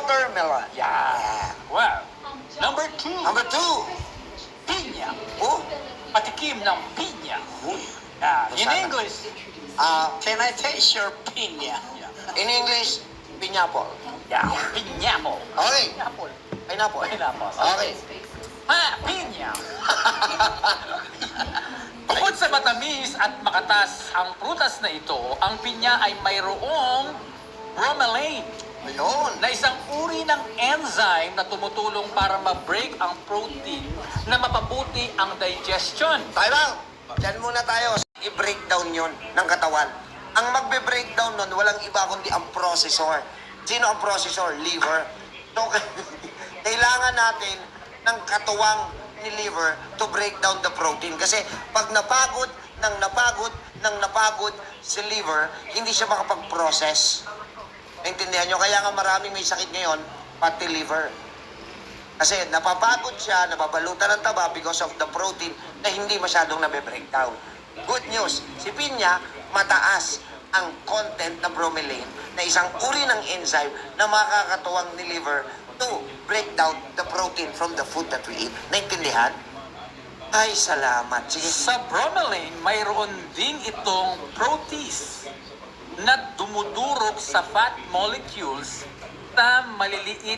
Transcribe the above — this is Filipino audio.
watermelon. Yeah. Well, number 2. Number 2. Pinya. Oh, Patikim ng pinya. In Masarap. English, can I taste your piña? In English, pineapple. piñapple. Okay. Pineapple. Pineapple. Pineapple. Okay. Pinya. Bukod sa matamis at makatas ang prutas na ito, ang pinya ay mayroong bromelain Ayun. na isang uri ng enzyme na tumutulong para ma-break ang protein na mapabuti ang digestion. Tayo lang. Diyan muna tayo. I-breakdown yun ng katawan. Ang magbe-breakdown nun, walang iba kundi ang processor. Sino ang processor? Liver. So, kailangan natin ng katuwang ni liver to break down the protein. Kasi pag napagod si liver, hindi siya makapag-process. Naintindihan nyo? Kaya nga maraming may sakit ngayon, fatty liver. Kasi napapagod siya, nababalutan ng taba because of the protein na hindi masyadong nabe-breakdown. Good news, si pinya, mataas ang content ng bromelain na isang uri ng enzyme na makakatuwang ni liver to break down the protein from the food that we eat. Naintindihan? Ay, salamat. Sige. Sa bromelain, mayroon din itong protease na dumudurog sa fat molecules na maliliit